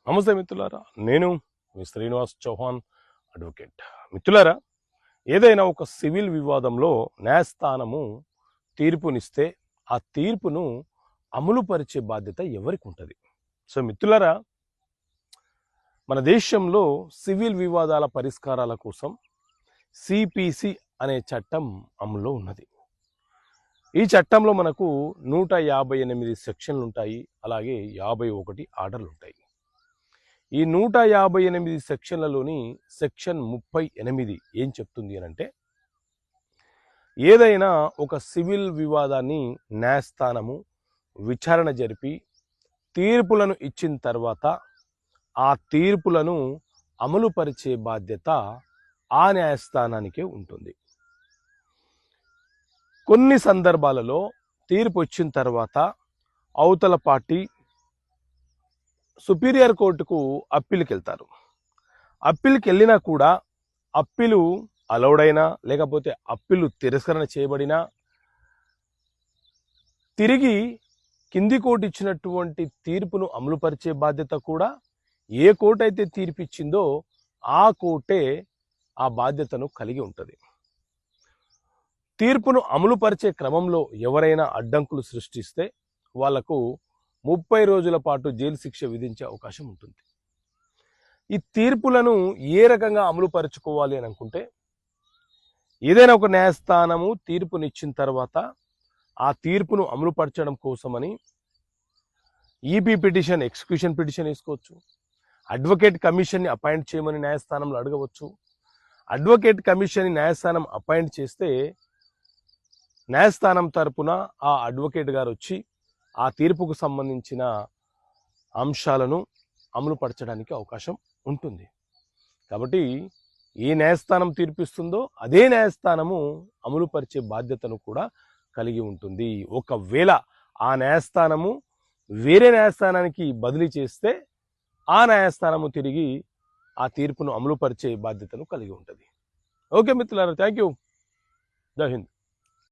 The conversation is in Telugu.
నమస్తే మిత్రులారా, నేను మీ శ్రీనివాస్ చౌహాన్ అడ్వకేట్. మిత్రులారా, ఏదైనా ఒక సివిల్ వివాదంలో న్యాయస్థానము తీర్పునిస్తే ఆ తీర్పును అమలుపరిచే బాధ్యత ఎవరికి ఉంటుంది? సో మిత్రులారా, మన దేశంలో సివిల్ వివాదాల పరిష్కారాల కోసం సిపిసి అనే చట్టం అమల్లో ఉన్నది. ఈ చట్టంలో మనకు 158 సెక్షన్లు ఉంటాయి, అలాగే 51 ఆర్డర్లు ఉంటాయి. ఈ 158 సెక్షన్లలోని సెక్షన్ 38 ఏం చెప్తుంది అంటే, ఏదైనా ఒక సివిల్ వివాదాన్ని న్యాయస్థానము విచారణ జరిపి తీర్పులను ఇచ్చిన తర్వాత ఆ తీర్పులను అమలుపరిచే బాధ్యత ఆ న్యాయస్థానానికే ఉంటుంది. కొన్ని సందర్భాలలో తీర్పు వచ్చిన తర్వాత అవతల పార్టీ సుపీరియర్ కోర్టుకు అప్పీల్కి వెళ్తారు. అప్పీల్కి వెళ్ళినా కూడా అప్పీలు అలౌడ్ అయినా లేకపోతే అప్పీలు తిరస్కరణ చేయబడినా తిరిగి కింది కోర్టు ఇచ్చినటువంటి తీర్పును అమలుపరిచే బాధ్యత కూడా ఏ కోర్టు అయితే తీర్పు ఇచ్చిందో ఆ కోర్టే ఆ బాధ్యతను కలిగి ఉంటుంది. తీర్పును అమలుపరిచే క్రమంలో ఎవరైనా అడ్డంకులు సృష్టిస్తే వాళ్లకు 30 రోజుల పాటు జైలు శిక్ష విధించే అవకాశం ఉంటుంది. ఈ తీర్పులను ఏ రకంగా అమలుపరుచుకోవాలి అని అనుకుంటే, ఏదైనా ఒక న్యాయస్థానము తీర్పునిచ్చిన తర్వాత ఆ తీర్పును అమలుపరచడం కోసమని ఈపీ పిటిషన్, ఎగ్జిక్యూషన్ పిటిషన్ వేసుకోవచ్చు. అడ్వకేట్ కమిషన్ని అపాయింట్ చేయమని న్యాయస్థానంలో అడగవచ్చు. అడ్వకేట్ కమిషన్ని న్యాయస్థానం అపాయింట్ చేస్తే న్యాయస్థానం తరపున ఆ అడ్వకేట్ గారు వచ్చి ఆ తీర్పుకు సంబంధించిన అంశాలను అమలుపరచడానికి అవకాశం ఉంటుంది. కాబట్టి ఏ న్యాయస్థానం తీర్పిస్తుందో అదే న్యాయస్థానము అమలుపరిచే బాధ్యతను కూడా కలిగి ఉంటుంది. ఒకవేళ ఆ న్యాయస్థానము వేరే న్యాయస్థానానికి బదిలీ చేస్తే ఆ న్యాయస్థానము తిరిగి ఆ తీర్పును అమలుపరిచే బాధ్యతను కలిగి ఉంటుంది. ఓకే మిత్రులారా, థ్యాంక్ యూ. జై హింద్.